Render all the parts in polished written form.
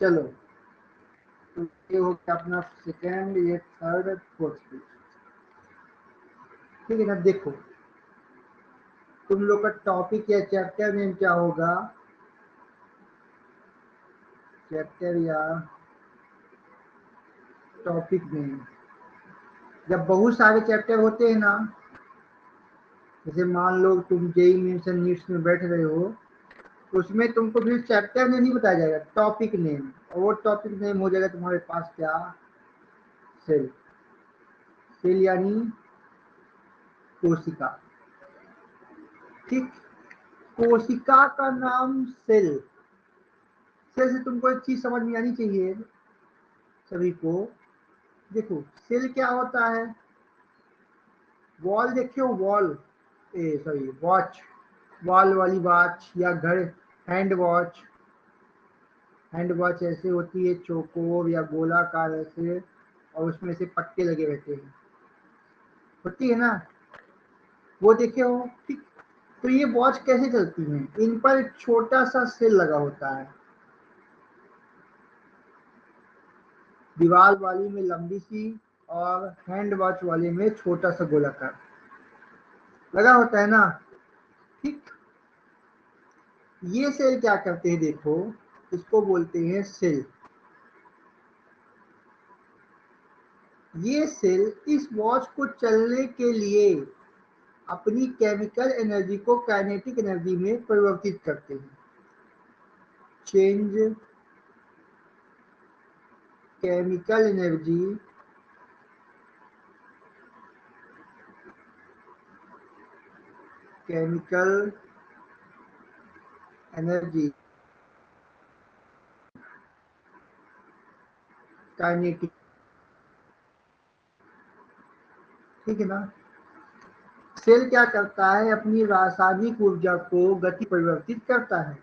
चलो, तो ये हो गया अपना सेकेंड, ये थर्ड, फोर्थ। ठीक है ना। देखो, तुम लोग का टॉपिक या चैप्टर नेम क्या होगा? चैप्टर या टॉपिक नेम। जब बहुत सारे चैप्टर होते हैं ना, जैसे मान लो तुम जेई मेंस एंड नीट्स में बैठ रहे हो, तो उसमें तुमको फिर चैप्टर नेम नहीं बताया जाएगा, टॉपिक नेम। और वो टॉपिक नेम हो जाएगा तुम्हारे पास क्या? सेल। सेल यानी कोशिका। ठीक। कोशिका का नाम सेल। सेल से तुमको एक चीज समझ में आनी चाहिए सभी को। देखो, सेल क्या होता है? वॉल देखे हो? वॉल, ए सॉरी, वॉच, वॉल वाली वॉच या घर, हैंड वॉच। हैंड वॉच ऐसे होती है, चौकोर या गोलाकार ऐसे, और उसमें से पट्टे लगे रहते हैं, होती है ना, वो देखे हो? ठीक। तो ये वॉच कैसे चलती हैं? इन पर एक छोटा सा सेल लगा होता है। दीवार वाली में लंबी सी, और हैंड वॉच वाले में छोटा सा गोलाकार लगा होता है ना। ठीक। ये सेल क्या करते हैं? देखो, इसको बोलते हैं सेल। ये सेल इस वॉच को चलने के लिए अपनी केमिकल एनर्जी को काइनेटिक एनर्जी में परिवर्तित करते हैं। Change chemical energy chemical energy kinetic. ठीक है ना। सेल क्या करता है? अपनी रासायनिक ऊर्जा को गति परिवर्तित करता है।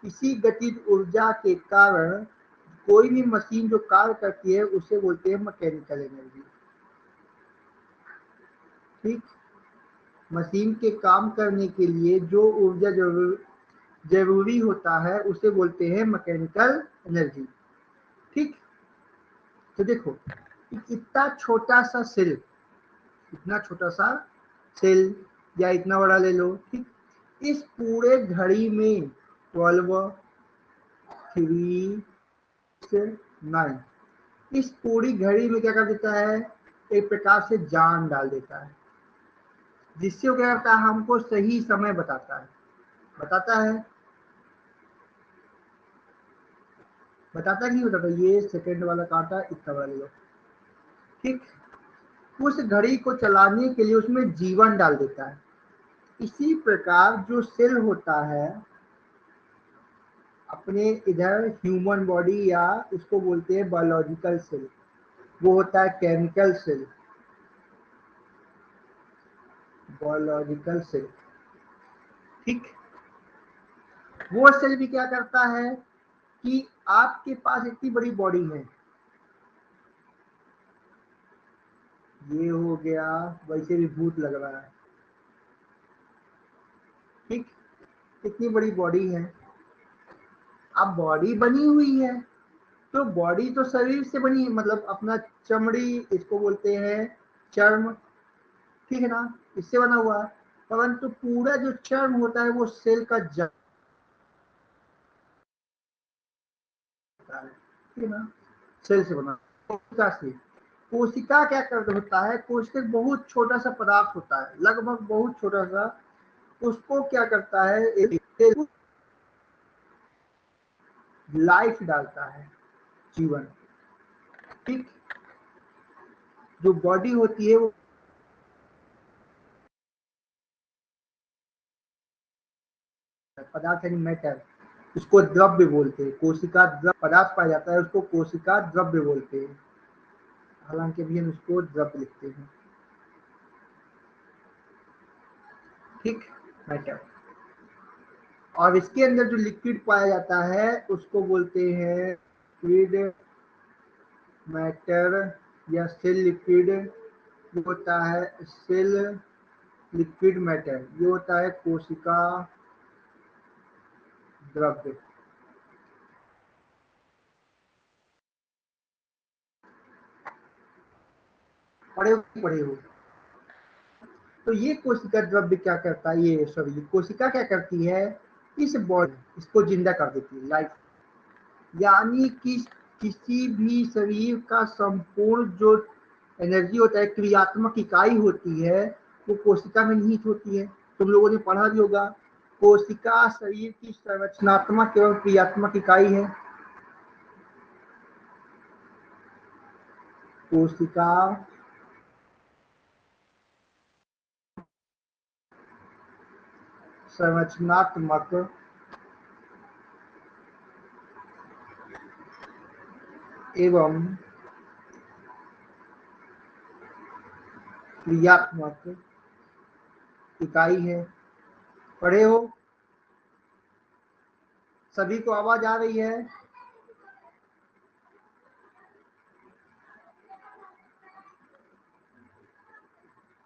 इसी गतिज ऊर्जा के कारण कोई भी मशीन जो कार्य करती है उसे बोलते हैं मैकेनिकल एनर्जी। ठीक। मशीन के काम करने के लिए जो ऊर्जा जरूरी होता है उसे बोलते हैं मैकेनिकल एनर्जी। ठीक। तो देखो, इतना छोटा सा सेल, इतना छोटा सा सेल, या इतना बड़ा ले लो। ठीक। इस पूरे घड़ी में 12, 3, 9, इस पूरी घड़ी में क्या कर देता है? एक प्रकार से जान डाल देता है, जिससे वो क्या करता है? हमको सही समय बताता है। बताता है, बताता नहीं बताता? ये सेकंड वाला काटा, इतना वाला लो। ठीक। उस घड़ी को चलाने के लिए उसमें जीवन डाल देता है। इसी प्रकार जो सेल होता है अपने इधर ह्यूमन बॉडी, या इसको बोलते हैं बायोलॉजिकल सेल, वो होता है केमिकल सेल। Biological cell. ठीक। वो सेल भी क्या करता है कि आपके पास इतनी बड़ी बॉडी है, ये हो गया, वैसे भी भूत लग रहा है। ठीक। इतनी बड़ी बॉडी है, अब बॉडी बनी हुई है, तो बॉडी तो शरीर से बनी, मतलब अपना चमड़ी, इसको बोलते हैं चर्म। ठीक है ना, इससे बना हुआ है। परंतु पूरा जो चर्म होता है वो सेल का जड़ होता है। ठीक है ना, सेल से बना। कोशिका से। कोशिका क्या कर होता है? कोशिका बहुत छोटा सा पदार्थ होता है, लगभग बहुत छोटा सा। उसको क्या करता है? एक लाइफ डालता है, जीवन। ठीक। जो बॉडी होती है वो पदार्थ यानी मैटर, उसको द्रव्य बोलते हैं। कोशिका द्रव्य पदार्थ पाया जाता है, उसको कोशिका द्रव्य बोलते हैं। हालांकि भी हम उसको द्रव्य लिखते हैं। ठीक। मैटर। और इसके अंदर जो लिक्विड पाया जाता है उसको बोलते हैं लिक्विड मैटर, या सेल लिक्विड। ये होता है सेल लिक्विड मैटर, ये होता है कोशिका द्रव्य। पढ़े हो। तो ये कोशिका द्रव्य क्या करता है, ये सॉरी कोशिका क्या करती है, इस बॉडी इसको जिंदा कर देती है, लाइफ। यानी कि किसी भी शरीर का संपूर्ण जो एनर्जी होता है, क्रियात्मक इकाई होती है, वो कोशिका में निहित होती है। तुम लोगों ने पढ़ा भी होगा, कोशिका शरीर की संरचनात्मक एवं क्रियात्मक इकाई है। कोशिका संरचनात्मक एवं क्रियात्मक इकाई है। पढ़े हो? सभी को आवाज आ रही है?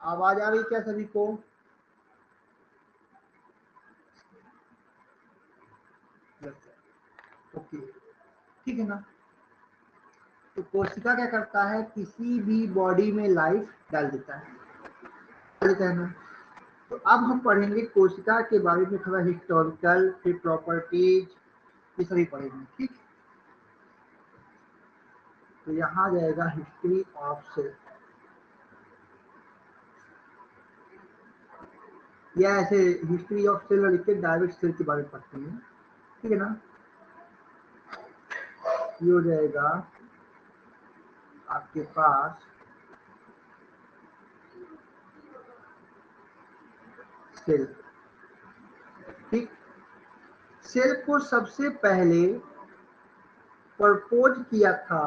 आवाज आ रही क्या सभी को? ओके, ठीक है ना। तो कोशिका क्या करता है, किसी भी बॉडी में लाइफ डाल देता है, ना। तो अब हम पढ़ेंगे कोशिका के बारे में थोड़ा हिस्टोरिकल, फिर प्रॉपर्टीज, ये सभी पढ़ेंगे, ठीक। तो यहाँ जाएगा हिस्ट्री ऑफ सेल, या ऐसे हिस्ट्री ऑफ सेल लिख के डायरेक्ट सेल के बारे में पढ़ते हैं, ठीक है ना। ये हो जाएगा आपके पास सेल, ठीक। सेल को सबसे पहले प्रपोज किया था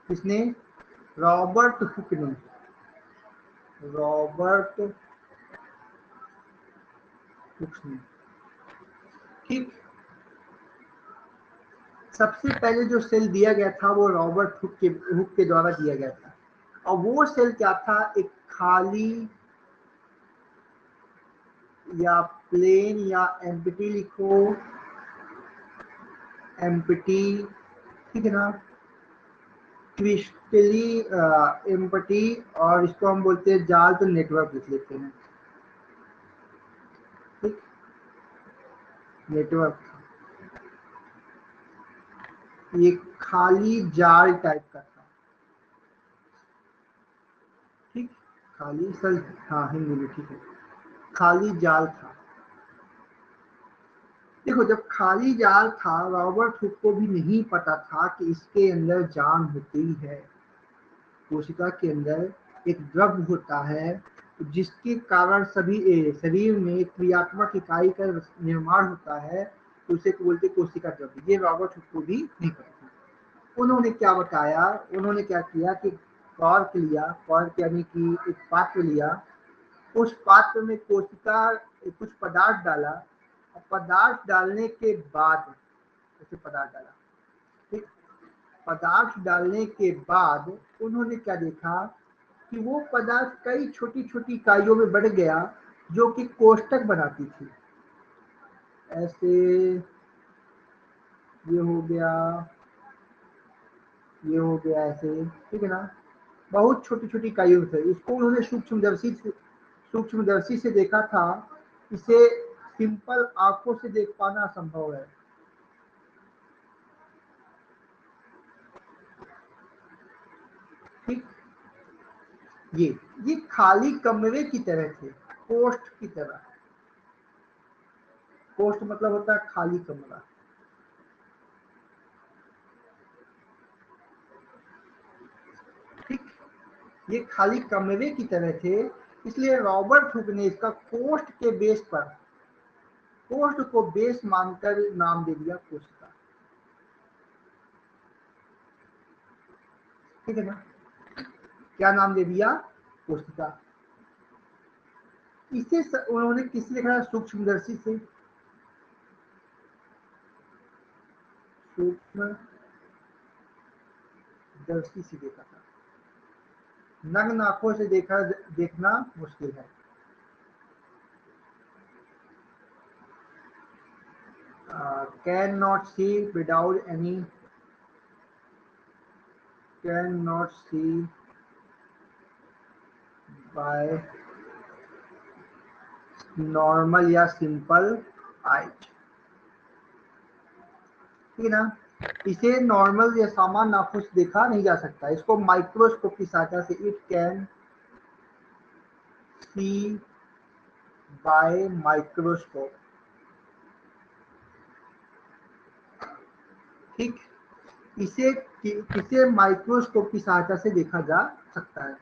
किसने? रॉबर्ट हुक ने। रॉबर्ट हुक ने, ठीक। सबसे पहले जो सेल दिया गया था वो रॉबर्ट हुक के द्वारा दिया गया था। और वो सेल क्या था, एक खाली या प्लेन या एम्प्टी लिखो, एम्प्टी, ठीक है ना, क्रिस्टली एम्प्टी, और इसको हम बोलते हैं जाल, तो नेटवर्क लिख लेते हैं, ठीक। नेटवर्क, ये खाली जाल टाइप का था, ठीक। खाली सर, हाँ हिंदी में, ठीक है, खाली जाल था। देखो, जब खाली जाल था, रॉबर्ट हुक को भी नहीं पता था कि इसके अंदर जान होती है। कोशिका के अंदर एक द्रव्य होता है जिसके कारण सभी शरीर में क्रियात्मक इकाई का निर्माण होता है, तो उसे बोलते कोशिका द्रव्य। ये रॉबर्ट हुक को भी नहीं पता था। उन्होंने क्या बताया, उन्होंने क्या किया कि कॉर्क लिया, कॉर्क यानी कि एक पात्र लिया, उस पात्र में कोशिका कुछ पदार्थ डाला, और पदार्थ डालने के बाद, जैसे पदार्थ डाला, ठीक। पदार्थ डालने के बाद उन्होंने क्या देखा कि वो पदार्थ कई छोटी छोटी इकाइयों में बढ़ गया, जो कि कोष्ठक बनाती थी। ऐसे ये हो गया, ये हो गया, ऐसे, ठीक है ना। बहुत छोटी छोटी इकाइयों में थे। इसको उन्होंने सूक्ष्मदर्शी से देखा था। इसे सिंपल आंखों से देख पाना असंभव है, ठीक। ये खाली कमरे की तरह थे, कोष्ठ की तरह। कोष्ठ मतलब होता है खाली कमरा, ठीक। ये खाली कमरे की तरह थे, इसलिए रॉबर्ट हुक ने इसका कोष्ठ के बेस पर, कोष्ठ को बेस मानकर नाम दे दिया कोशिका, ठीक है ना। क्या नाम दे दिया? कोशिका। इसे उन्होंने किससे देखा? सूक्ष्मदर्शी से, सूक्ष्म दर्शी से देखा था। नग्न आंखों से देखना मुश्किल है। Cannot see without any cannot see by normal या सिंपल आई, ठीक है ना। इसे नॉर्मल या सामान्य आंखों से देखा नहीं जा सकता, इसको माइक्रोस्कोप की सहायता से it can see by microscope, ठीक। इसे माइक्रोस्कोप की सहायता से देखा जा सकता है,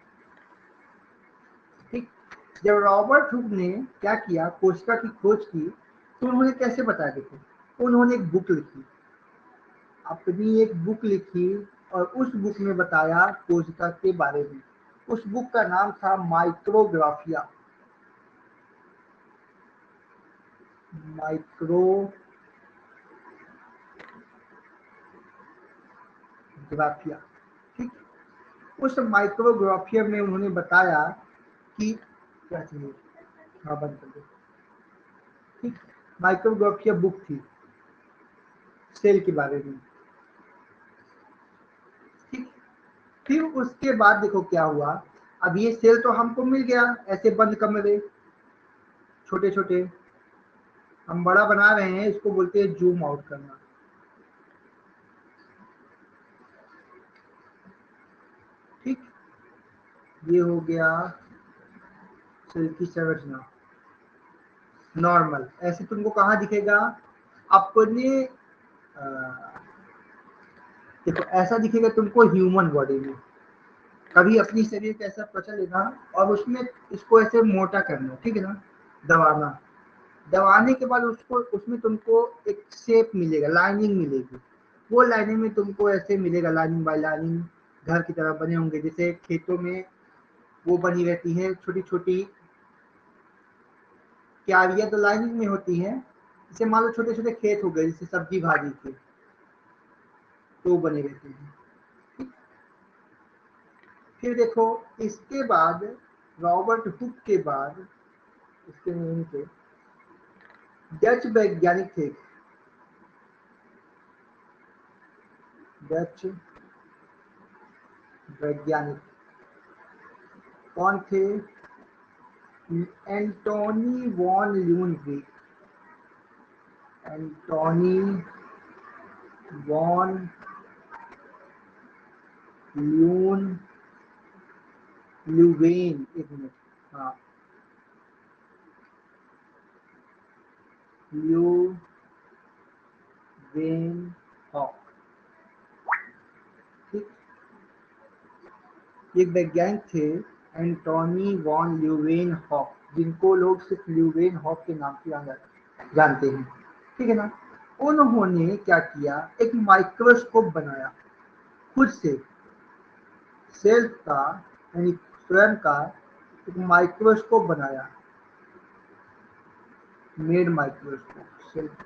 ठीक। जब रॉबर्ट हुक ने क्या किया, कोशिका की खोज की, तो उन्होंने कैसे बताया, देखो उन्होंने एक बुक लिखी, अपनी एक बुक लिखी और उस बुक में बताया कोशिका के बारे में। उस बुक का नाम था माइक्रोग्राफिया, माइक्रोग्राफिया, ठीक। उस माइक्रोग्राफिया में उन्होंने बताया कि क्या चाहिए, हाँ बंद कर दो, ठीक। माइक्रोग्राफिया बुक थी सेल के बारे में, ठीक। फिर उसके बाद देखो क्या हुआ, अब ये सेल तो हमको मिल गया ऐसे बंद कमरे छोटे छोटे, हम बड़ा बना रहे हैं, इसको बोलते हैं जूम आउट करना, ठीक। ये हो गया सेल की संरचना नॉर्मल। ऐसे तुमको कहाँ दिखेगा, अपने देखो ऐसा दिखेगा तुमको ह्यूमन बॉडी में, कभी अपनी शरीर का ऐसा त्वचा लेना और उसमें इसको ऐसे मोटा करना, ठीक है ना, दबाना, दबाने के बाद उसको उसमें तुमको एक शेप मिलेगा, लाइनिंग मिलेगी, वो लाइनिंग में तुमको ऐसे मिलेगा, लाइनिंग बाय लाइनिंग घर की तरह बने होंगे, जैसे खेतों में वो बनी रहती है छोटी छोटी क्यारियां, तो लाइनिंग में होती है, जैसे मान लो छोटे छोटे खेत हो गए जैसे सब्जी भाजी के, तो बने रहते हैं, ठीक। फिर देखो इसके बाद रॉबर्ट हुक के बाद इसके नेम के डच वैज्ञानिक थे, डच वैज्ञानिक कौन थे, एंटोनी वॉन ल्यूनब्रिक, एंटोनी वॉन ल्यूवेन, एक मिनट, हाँ ल्यूवेन हॉक, ठीक। एक वैज्ञानिक थे एंटोनी वॉन ल्यूवेन हॉक, जिनको लोग सिर्फ ल्यूवेन हॉक के नाम से जानते हैं, ठीक है ना। उन्होंने क्या किया, एक माइक्रोस्कोप बनाया खुद से, सेल्फ का यानी स्वयं का एक माइक्रोस्कोप बनाया, made microscope self,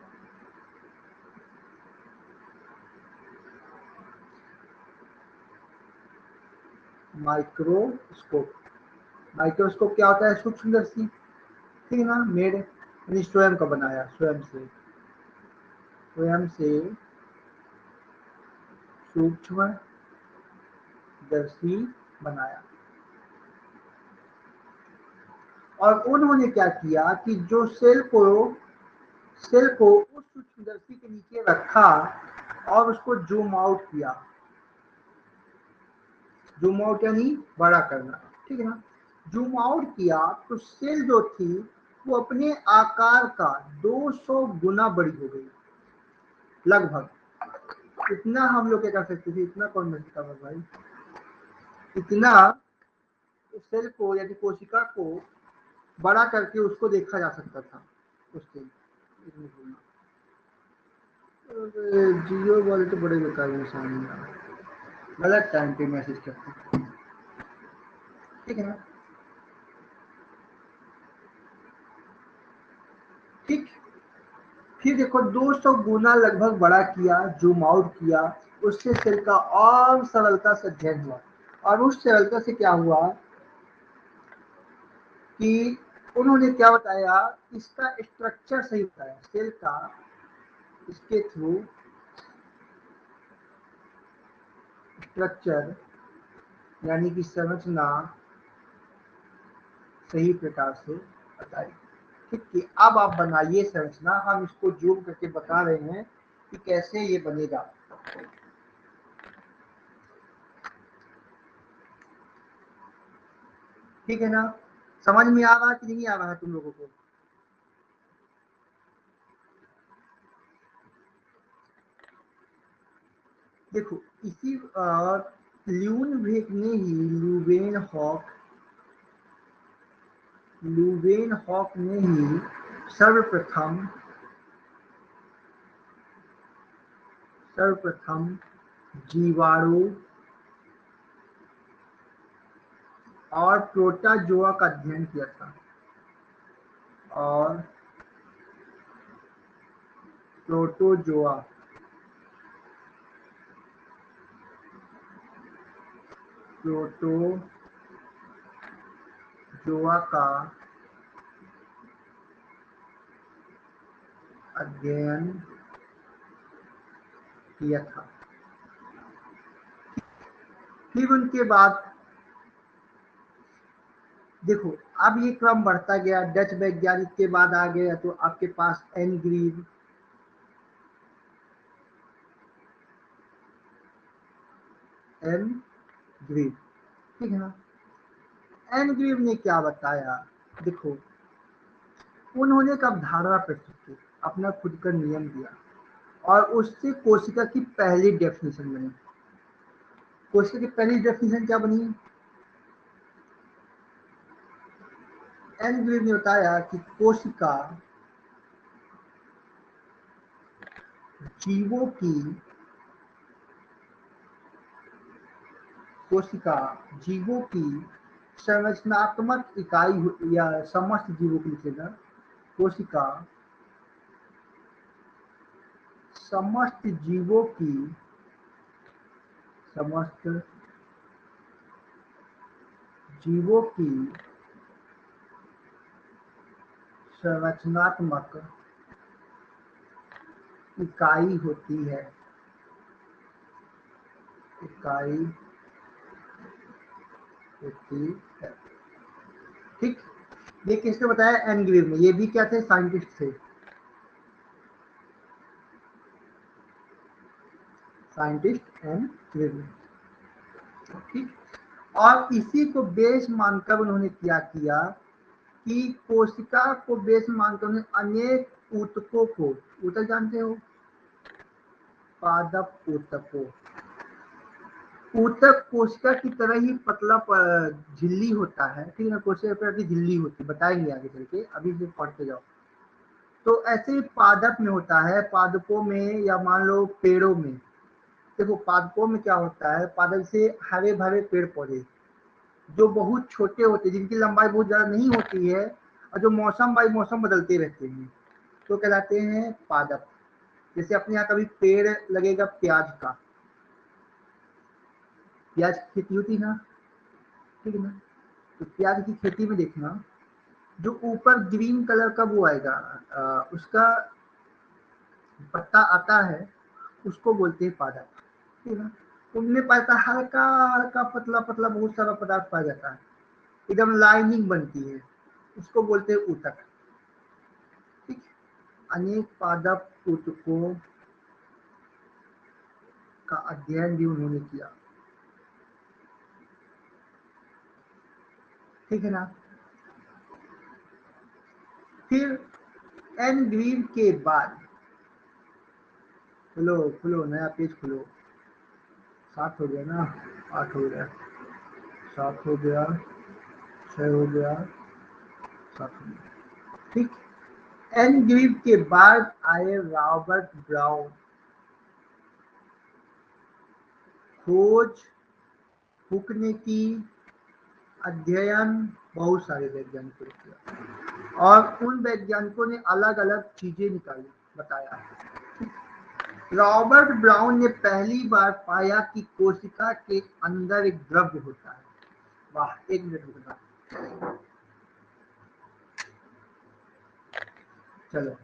microscope, microscope क्या होता है, सूक्ष्मदर्शी, ठीक है ना, मेड यानी स्वयं का बनाया, स्वयं से सूक्ष्मदर्शी बनाया। और उन्होंने क्या किया कि जो सेल को उस सूक्ष्मदर्शी के नीचे रखा और उसको जूम आउट किया, जूम आउट यानी बड़ा करना, ठीक है ना। जूम आउट किया तो सेल जो थी वो अपने आकार का 200 गुना बड़ी हो गई, लगभग। इतना हम लोग क्या कर सकते थे, इतना कौन कर सकता भाई, इतना सेल को यानी कोशिका को बड़ा करके उसको देखा जा सकता था उससे। जियो वाले तो बड़े बेकार इंसान हैं, गलत टाइम पे मैसेज करते हैं, ठीक है ना, ठीक। फिर देखो 200 गुना लगभग बड़ा किया, जूम आउट किया, उससे सेल का और सरलता से अध्ययन हुआ, और उस सरलता से क्या हुआ कि उन्होंने क्या बताया, इसका स्ट्रक्चर सही बताया सेल का, इसके थ्रू स्ट्रक्चर यानी कि संरचना सही प्रकार से बताई। ठीक है, अब आप बनाइए संरचना, हम इसको जोड़ करके बता रहे हैं कि कैसे ये बनेगा। ठीक है ना, समझ में आ रहा है कि नहीं आ रहा है तुम लोगों को? देखो इसी ल्यूनवेक ने ही लुवेनहॉक ने ही सर्वप्रथम जीवाणु और प्रोटोजोआ का अध्ययन किया था। और प्रोटोजोआ का अध्ययन किया था। फिर उनके बाद देखो अब ये क्रम बढ़ता गया, डच वैज्ञानिक के बाद आ गया तो आपके पास एनग्रीव, ठीक है ना। एनग्रीव ने क्या बताया, देखो उन्होंने एक अवधारणा प्रस्तुत की, अपना खुद का नियम दिया और उससे कोशिका की पहली डेफिनेशन बनी। कोशिका की पहली डेफिनेशन क्या बनी? एनग्रीव ने बताया कि कोशिका जीवों की संरचनात्मक इकाई या समस्त जीवों की लिखेगा, कोशिका समस्त जीवों की संरचनात्मक इकाई होती है। ठीक, ये किसने बताया? एनग्रीव ने। ये भी क्या थे? साइंटिस्ट थे, साइंटिस्ट एनग्रीव ने। ठीक, और इसी को बेस मानकर उन्होंने क्या किया कि कोशिका को बेस मानकर उन्होंने अनेक ऊतकों को, ऊतक जानते हो, पादप ऊतकों, ऊतक कोशिका की तरह ही पतला झिल्ली होता है, ठीक है, कोशिका पर की झिल्ली होती है, बताएंगे आगे चल के, अभी से पढ़ते जाओ। तो ऐसे ही पादप में होता है, पादपों में या मान लो पेड़ों में। देखो पादपों में क्या होता है, पादप से हरे भरे पेड़ पौधे जो बहुत छोटे होते हैं, जिनकी लंबाई बहुत ज्यादा नहीं होती है और जो मौसम बाई मौसम बदलते रहते हैं, तो कहलाते हैं पादप। जैसे अपने यहाँ कभी पेड़ लगेगा प्याज का, प्याज की खेती होती ना, ठीक है ना, तो प्याज की खेती में देखना जो ऊपर ग्रीन कलर का वो आएगा, उसका पत्ता आता है, उसको बोलते हैं पादप, ठीक है ना। उनमें पाता हल्का हल्का पतला पतला बहुत सारा पदार्थ पाया जाता है, एकदम लाइनिंग बनती है, उसको बोलते हैं ऊतक। ठीक, अनेक पादप ऊतकों का अध्ययन भी उन्होंने किया, ठीक है ना। फिर एनग्रीव के बाद खुलो खुलो नया पेज खुलो, 7 हो गया ना, 8 हो गया, 7 हो गया, 6 हो गया, 7 हो गया। ठीक, एनग्रीव के बाद आए रॉबर्ट ब्राउन। खोज, फूकने की, अध्ययन बहुत सारे वैज्ञानिकों ने किया और उन वैज्ञानिकों ने अलग अलग चीजें निकाली, बताया। रॉबर्ट ब्राउन ने पहली बार पाया कि कोशिका के अंदर एक द्रव्य होता है। वाह, एक मिनट रुकना, चलो।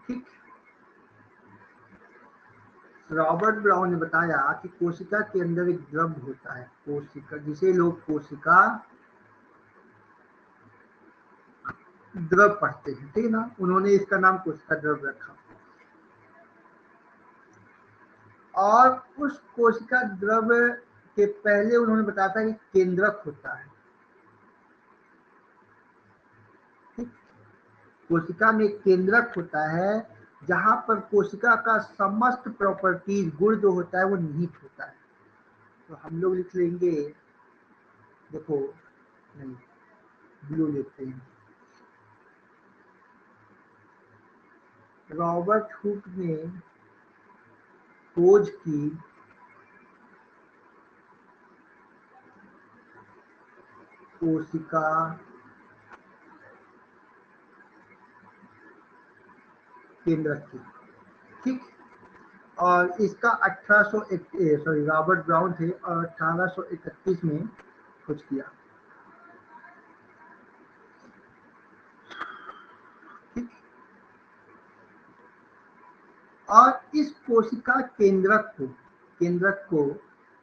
ठीक, रॉबर्ट ब्राउन ने बताया कि कोशिका के अंदर एक द्रव होता है, कोशिका, जिसे लोग कोशिका द्रव पढ़ते हैं, ठीक है ना। उन्होंने इसका नाम कोशिका द्रव रखा। और उस कोशिका द्रव के पहले उन्होंने बताया था कि केंद्रक होता है, ठीक। कोशिका में केंद्रक होता है जहां पर कोशिका का समस्त प्रॉपर्टीज, गुण जो होता है वो निहित होता है। तो हम लोग लिख लेंगे, देखो, नहीं, ब्लू लेते हैं। रॉबर्ट हुक ने खोज की कोशिका केंद्रक की, ठीक। और इसका 1801, सॉरी, रॉबर्ट ब्राउन थे और 1831 में खोज किया, ठीक। और इस कोशिका केंद्रक को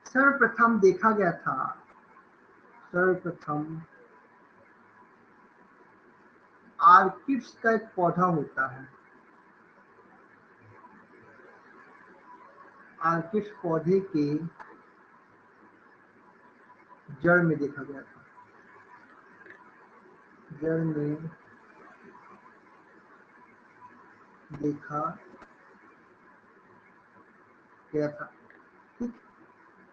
सर्वप्रथम देखा गया था, सर्वप्रथम आर्किड्स का एक पौधा होता है, आर्किड्स पौधे के जड़ में देखा गया था, जड़ में देखा गया था, ठीक।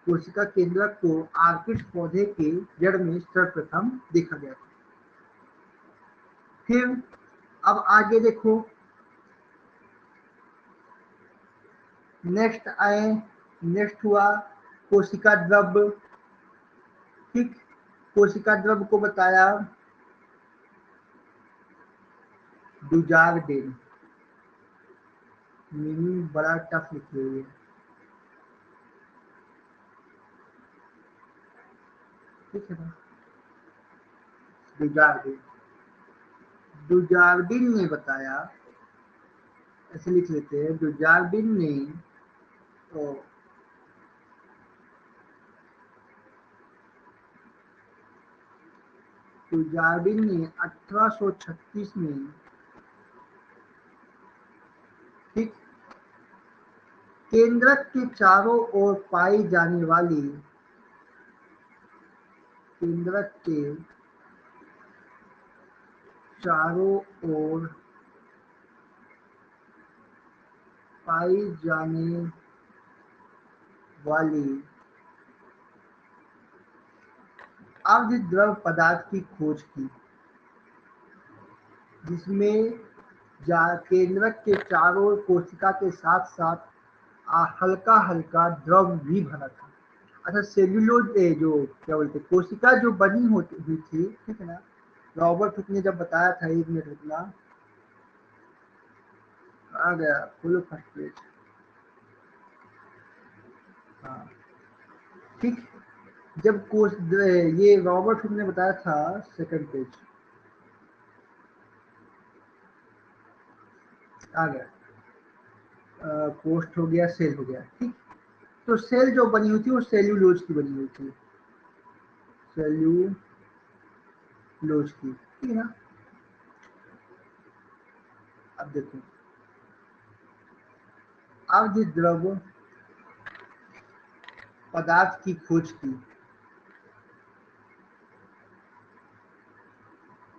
कोशिका केंद्रक को आर्किड्स पौधे के जड़ में सर्वप्रथम देखा गया था। फिर अब आगे देखो, नेक्स्ट हुआ कोशिका द्रव, ठीक। कोशिका द्रव को बताया डुजार्डेन, मीनिंग बड़ा टफ लिखी हुई है, ठीक है ना। डुजार्डिन ने बताया, ऐसे लिख लेते हैं, डुजार्डिन ने तो डुजार्डिन ने 1836 में, ठीक, केंद्रक के चारों ओर पाई जाने वाली, केंद्रक के चारों ओर पाई जाने वाली अर्ध द्रव पदार्थ की खोज की, जिसमें केंद्रक के चारों ओर कोशिका के साथ साथ हल्का हल्का द्रव भी भरा था। अच्छा, सेल्यूलोज, जो क्या बोलते, कोशिका जो बनी होती हुई थी, ठीक है ना। रॉबर्ट हुक ने जब बताया था, 1 मिनट रुकना, आ गया, खोलो फर्स्ट पेज, हाँ, ठीक। जब ये रॉबर्ट हुक ने बताया था, सेकंड पेज आ गया, पोस्ट हो गया, सेल हो गया, ठीक। तो सेल जो बनी हुई थी वो सेल्यूलोज की बनी हुई थी, सेल्यूलोज की, ठीक है ना। अब देखो, अर्ध द्रव पदार्थ की खोज की,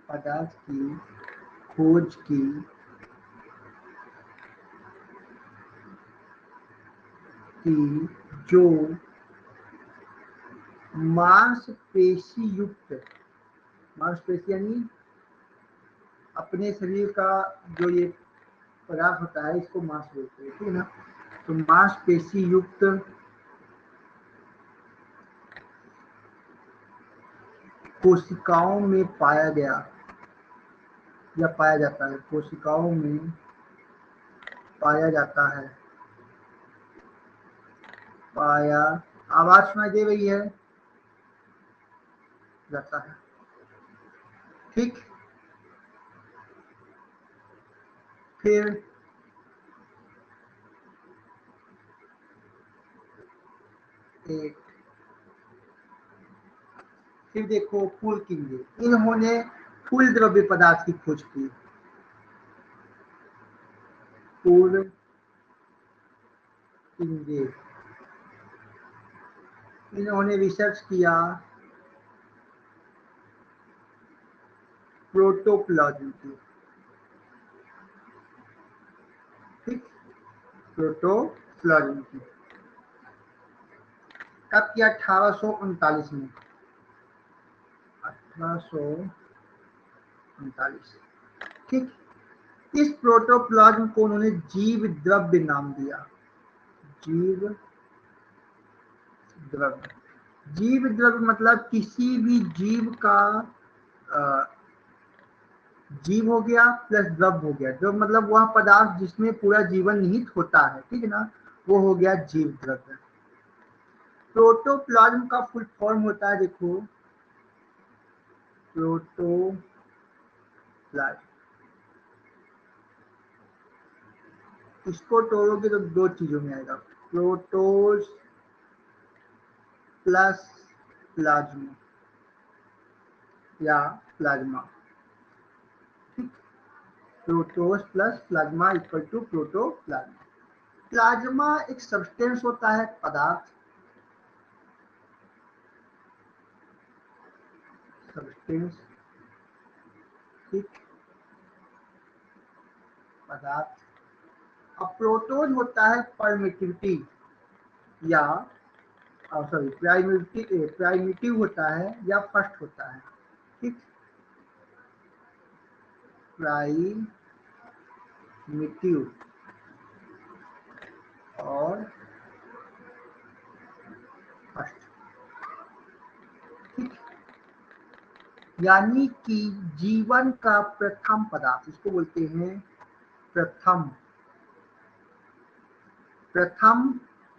पदार्थ की खोज की जो मांसपेशी युक्त, मांसपेशी यानी अपने शरीर का जो ये पदार्थ होता है, इसको मांस बोलते हैं, ठीक है ना। तो मांसपेशी युक्त कोशिकाओं में पाया गया या पाया जाता है, कोशिकाओं में पाया जाता है, पाया, आवाज सुनाई दे रही है, जाता है, ठीक। फिर 8। फिर देखो पुलकिंजे, इन्होंने कुल द्रव्य पदार्थ की खोज की। पुलकिंजे, इन्होंने रिसर्च किया प्रोटोप्लाज्म की। ठीक, प्रोटोप्लाज्म की कब किया? 1839 में। 1839। ठीक, इस प्रोटोप्लाज्म को उन्होंने जीव द्रव्य नाम दिया। जीव द्रव्य, जीव द्रव्य मतलब किसी भी जीव का जीव हो गया प्लस द्रव्य हो गया। द्रव्य मतलब वह पदार्थ जिसमें पूरा जीवन निहित होता है, ठीक है ना, वो हो गया जीव द्रव्य। प्रोटोप्लाज्म का फुल फॉर्म होता है, देखो, प्रोटोप्लाज्म। इसको तोड़ोगे तो दो चीजों में आएगा, प्रोटोस प्लस प्लाज्मा या plasma. Protos plus plasma equal to protoplasm. Plasma एक सब्सटेंस होता है, पदार्थ, सब्सटेंस, ठीक, पदार्थ। अब प्रोटोन होता है परमिटिविटी या सॉरी प्राइमिटिव होता है या फर्स्ट होता है। ठीक, प्राइमिटिव और फर्स्ट। ठीक, यानी कि जीवन का प्रथम पदार्थ, इसको बोलते हैं प्रथम, प्रथम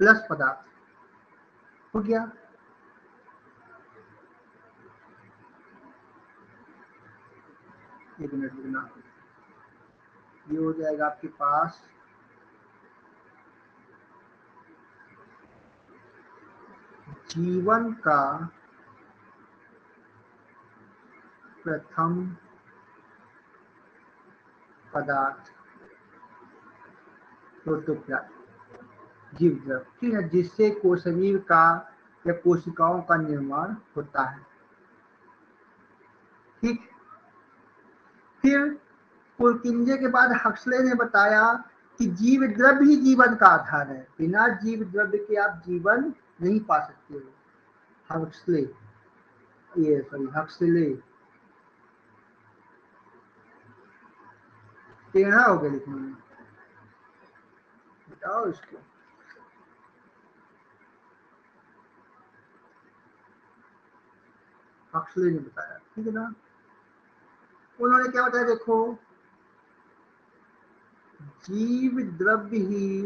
प्लस पदार्थ हो गया। एक मिनट रुकना, ये हो जाएगा आपके पास जीवन का प्रथम पदार्थ प्रोटोप्लाज्म, जीव द्रव्य, ठीक है, जिससे कोशिका का या कोशिकाओं का निर्माण होता है। ठीक, फिर पुलकिंजे के बाद हक्सले ने बताया कि जीव द्रव्य ही जीवन का आधार है, बिना जीव द्रव्य के आप जीवन नहीं पा सकते हो। हक्सले, ये सॉरी हक्सले, टेढ़ा हो गया लिखने में, बताओ इसको। हक्सले ने बताया, ठीक है ना। उन्होंने क्या बताया, देखो, जीव द्रव्य ही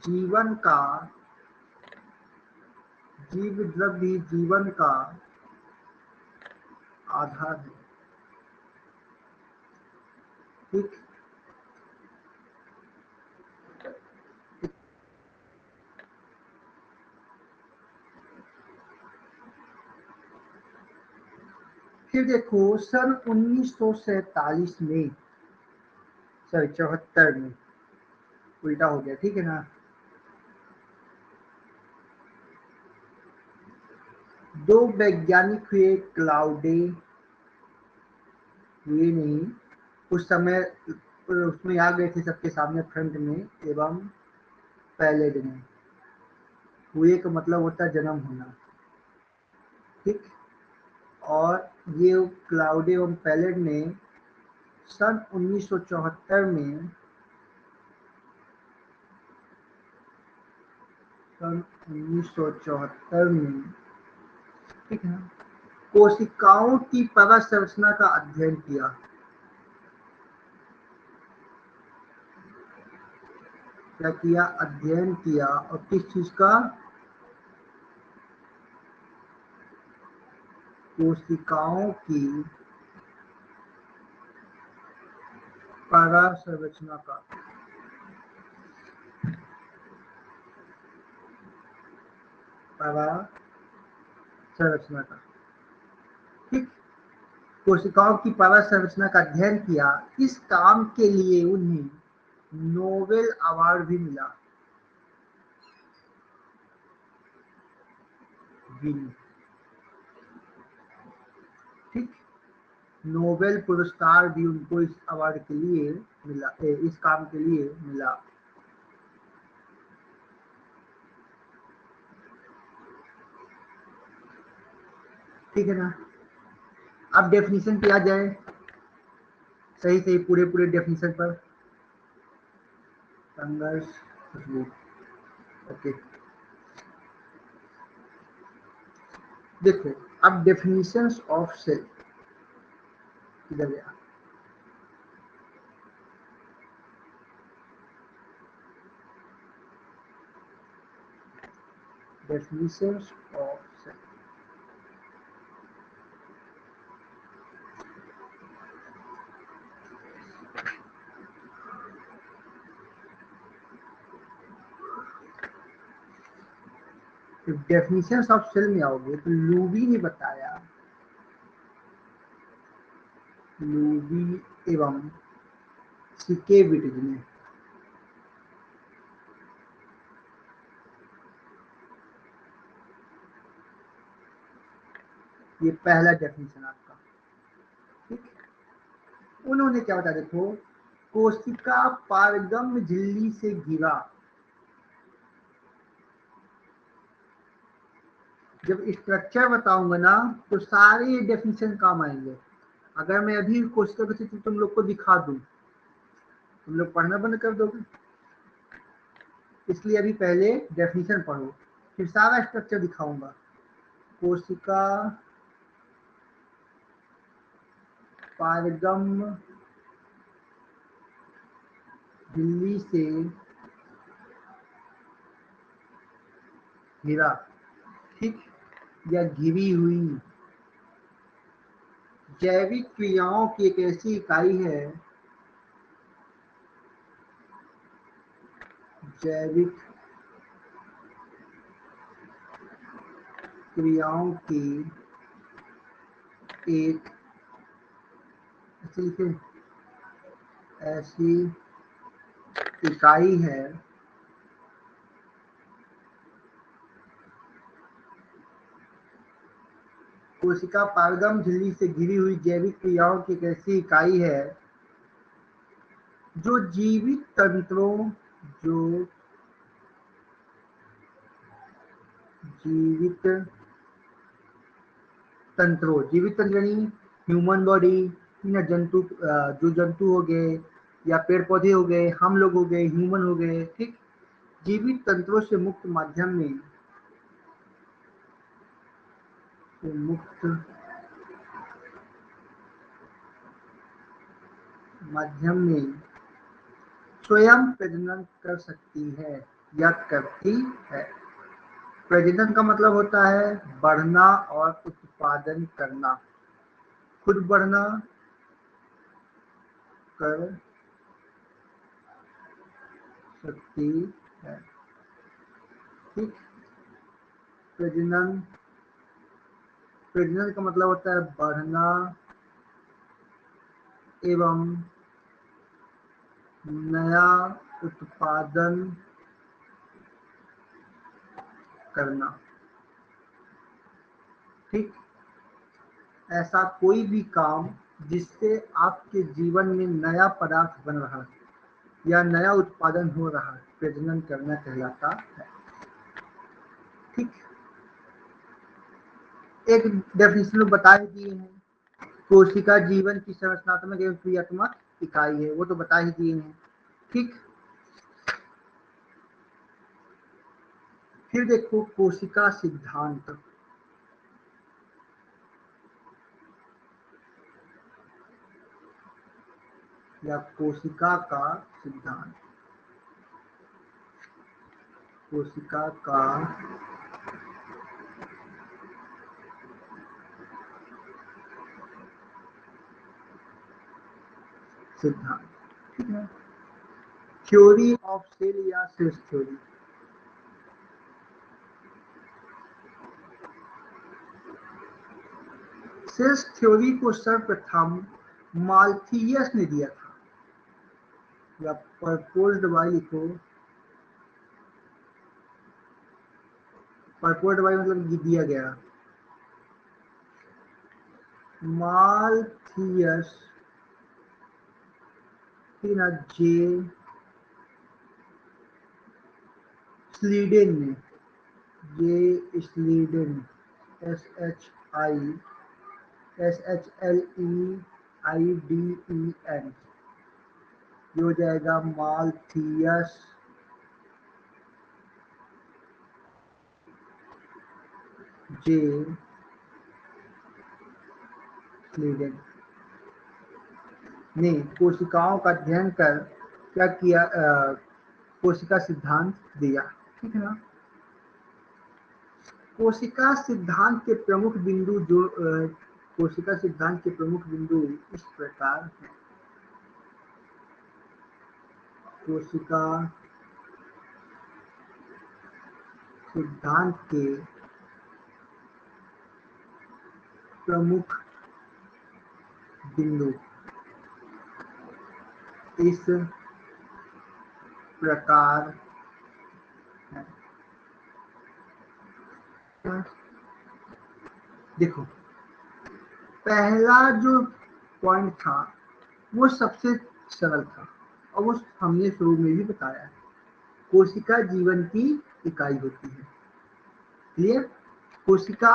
जीवन का, जीव द्रव्य ही जीवन का आधार है। ठीक, फिर देखो सन 1947 में, सॉरी 74 में, उल्टा हो गया, ठीक है ना। दो वैज्ञानिक हुए, क्लाउडे हुए नहीं, उस समय उसमें आ गए थे सबके सामने फ्रंट में, एवं पैलेड में। हुए का मतलब होता है जन्म होना। ठीक, और ये क्लाउडे एवं पैलेड ने सन 1974 में, सन 1974 में, ठीक है, कोशिकाओं की परत संरचना का अध्ययन किया। क्या किया? अध्ययन किया। और किस चीज का? कोशिकाओं की परत संरचना का। संरचना का। ठीक, कोशिकाओं की पावर संरचना का अध्ययन किया। इस काम के लिए उन्हें नोबेल अवार्ड भी मिला। ठीक, नोबेल पुरस्कार भी उनको इस अवार्ड के लिए मिला, इस काम के लिए मिला। ठीक है ना। अब डेफिनेशन पे आ जाए, सही सही पूरे पूरे डेफिनेशन पर। संघर्ष, ओके। देखो अब डेफिनेशंस ऑफ सेल किधर गया। Definitions of cell, definitions of cell में आओगे तो लूबी ने बताया, लूबी एवं सिकेविट्ज ने, ये पहला डेफिनेशन आपका। ठीक, उन्होंने क्या बताया, देखो कोशिका पारगम्य झिल्ली से घिरा। जब स्ट्रक्चर बताऊंगा ना तो सारे डेफिनेशन काम आएंगे। अगर मैं अभी कोशिका का चित्र तुम लोग को दिखा दूं, तुम लोग पढ़ना बंद कर दोगे। इसलिए अभी पहले डेफिनेशन पढ़ो, फिर सारा स्ट्रक्चर दिखाऊंगा। कोशिका पारगम्य झिल्ली से घिरा, ठीक, या घिरी हुई जैविक क्रियाओं की एक ऐसी इकाई है, जैविक क्रियाओं की एक ऐसी इकाई है कोशिका पारगम झिल्ली से घिरी हुई जैविक क्रियाओं की एक ऐसी इकाई है जो जीवित तंत्रों, जो जीवित तंत्रों, जीवित तंत्र यानी ह्यूमन बॉडी या जंतु, जो जंतु हो गए या पेड़ पौधे हो गए, हम लोग हो गए, ह्यूमन हो गए, ठीक, जीवित तंत्रों से मुक्त माध्यम में, मुक्त माध्यम में स्वयं प्रजनन कर सकती है या करती है। प्रजनन का मतलब होता है बढ़ना और उत्पादन करना, खुद बढ़ना, कर सकती है। ठीक, प्रजनन, प्रजनन का मतलब होता है बढ़ना एवं नया उत्पादन करना। ठीक, ऐसा कोई भी काम जिससे आपके जीवन में नया पदार्थ बन रहा है या नया उत्पादन हो रहा है, प्रजनन करना कहलाता है। ठीक, एक डेफिनेशन में बता ही दिए हैं, कोशिका जीवन की संरचनात्मक एवं क्रियात्मक इकाई है, वो तो बता ही दिए हैं। ठीक, फिर देखो कोशिका सिद्धांत, या कोशिका का सिद्धांत, कोशिका का सिद्धांत। ठीक है, थ्योरी ऑफ सेल या सेल थ्योरी, सेल्स थ्योरी को सर्वप्रथम माल्थियस ने दिया था, या प्रपोज्ड बाय लिखो, प्रपोज्ड बाय मतलब दिया गया, माल्थियस जे स्लीडेन ने, जे स्लीडेन, SHLEIDEN, ये हो जाएगा माल्थियस जे स्लीडेन ने कोशिकाओं का अध्ययन कर क्या किया, कोशिका सिद्धांत दिया। ठीक है ना। कोशिका सिद्धांत के प्रमुख बिंदु जो कोशिका सिद्धांत के प्रमुख बिंदु इस प्रकार हैं। कोशिका सिद्धांत के प्रमुख बिंदु इस प्रकार है। देखो, पहला जो पॉइंट था वो सबसे सरल था और वो हमने शुरू में भी बताया है। कोशिका जीवन की इकाई होती है। क्लियर? कोशिका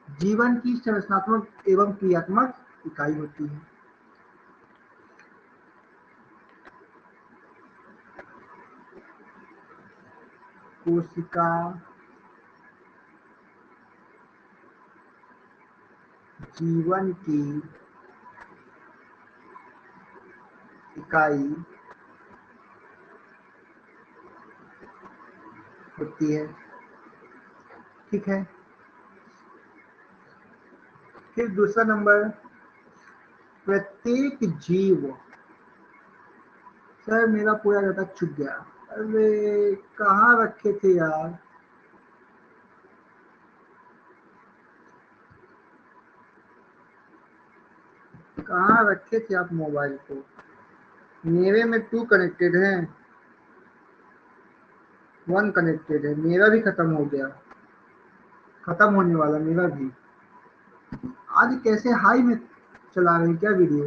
जीवन की संरचनात्मक एवं क्रियात्मक इकाई होती है। कोशिका जीवन की इकाई होती है। ठीक है। फिर दूसरा नंबर, प्रत्येक जीव, सर मेरा पूरा डाटा छुप गया, अरे कहाँ रखे थे यार, कहाँ रखे थे आप मोबाइल को? मेरे में 2 कनेक्टेड है, 1 कनेक्टेड है, मेरा भी खत्म हो गया, खत्म होने वाला मेरा भी। आज कैसे हाई में चला रहे हैं क्या वीडियो?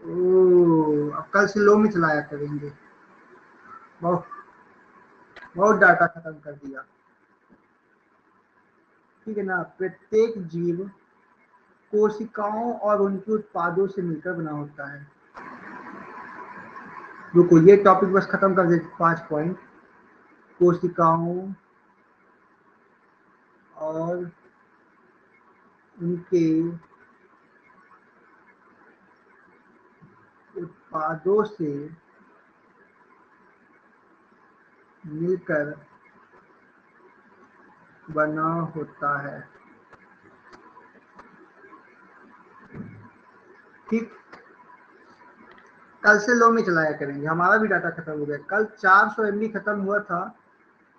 ओ, अब कल से लो में चलाया करेंगे। बहुत बहुत डाटा खत्म कर दिया। ठीक है ना। प्रत्येक जीव कोशिकाओं और उनके उत्पादों से मिलकर बना होता है। रुको, ये टॉपिक बस खत्म कर दे, 5 पॉइंट। कोशिकाओं और उनके उत्पादों से मिलकर बना होता है। ठीक, कल से लो में चलाया करेंगे, हमारा भी डाटा खत्म हो गया। कल 400 MB खत्म हुआ था,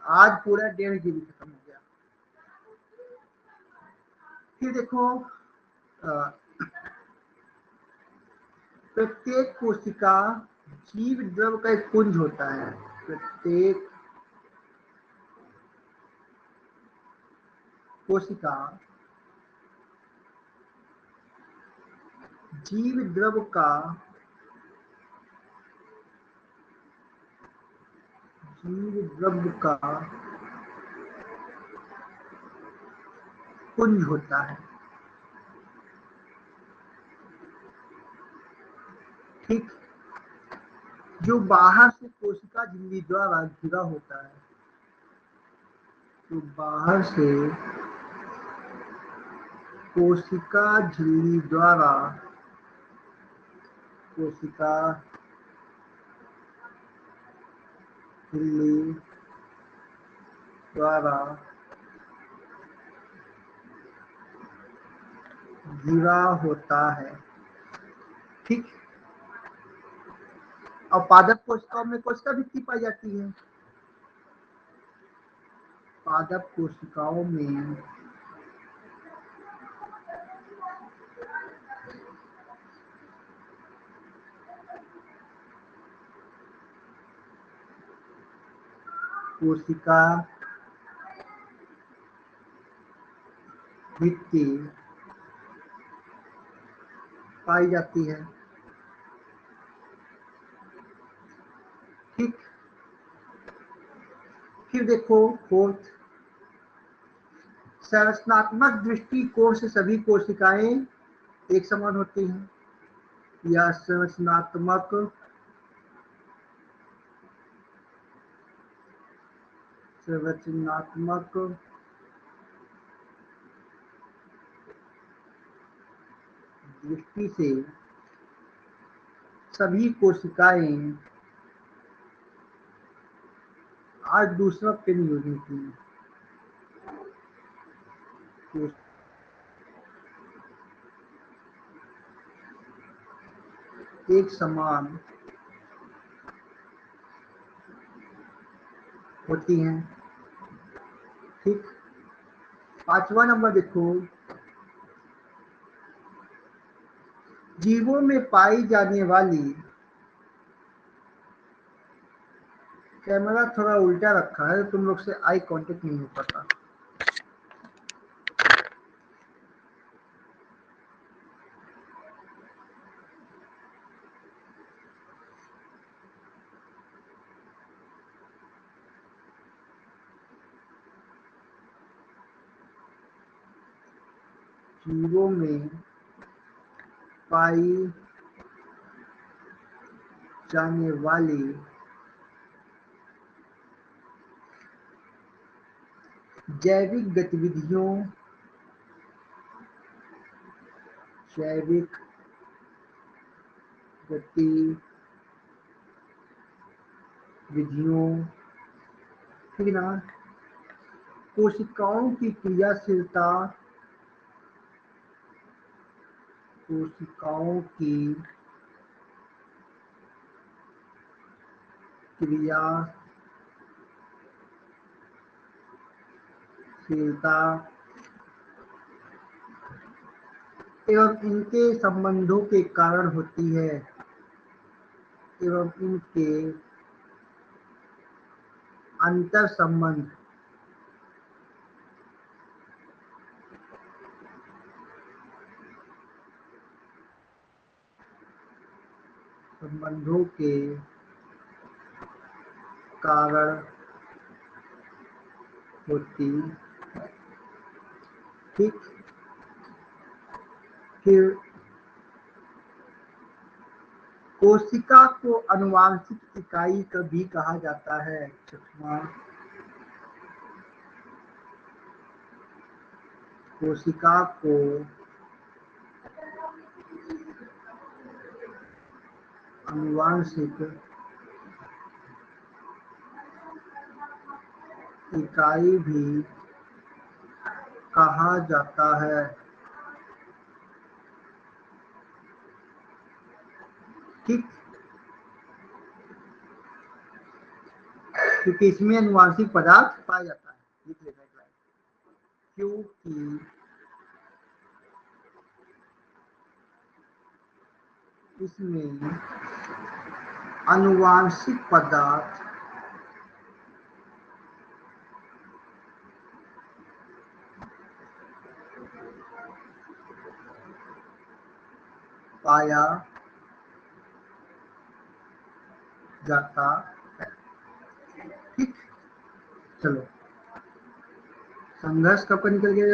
आज पूरा 1.5 GB खत्म हो गया। फिर देखो, प्रत्येक कोशिका जीव द्रव का एक पुंज होता है। प्रत्येक कोशिका जीव द्रव का पुंज होता है। ठीक, जो बाहर से कोशिका झिल्ली द्वारा घिरा होता है। तो बाहर से कोशिका झिल्ली द्वारा घिरा होता है। ठीक, और पादप कोशिकाओं में कोशिका भित्ति पाई जाती है। पादप कोशिकाओं में कोशिका भित्ति पाई जाती है। ठीक, फिर देखो फोर्थ, संरचनात्मक दृष्टिकोण से सभी कोशिकाएं एक समान होती हैं, या संरचनात्मक दृष्टि से सभी कोशिकाएं, आज दूसरा पेन यूज होती है, एक समान होती हैं। ठीक, पांचवा नंबर देखो, जीवों में पाई जाने वाली, कैमरा थोड़ा उल्टा रखा है, तुम लोग से आई कांटेक्ट नहीं हो पाता। जीवों में पाई जाने वाली जैविक गतिविधियों, जैविक गतिविधियों, ठीक ना, कोशिकाओं की क्रियाशीलता, कोशिकाओं की क्रियाशीलता एवं इनके संबंधों के कारण होती है, एवं इनके अंतर संबंधों के कारण होती है। ठीक, फिर कोशिका को आनुवांशिक इकाई भी कहा जाता है। छठवां, कोशिका को आनुवांशिक इकाई भी कहा जाता है। ठीक, क्योंकि इसमें आनुवांशिक पदार्थ पाया जाता है, लिख लेना एक लाइन, क्योंकि इसमें आनुवांशिक पदार्थ पाया जाता है। ठीक, चलो, संघर्ष कब निकल गया।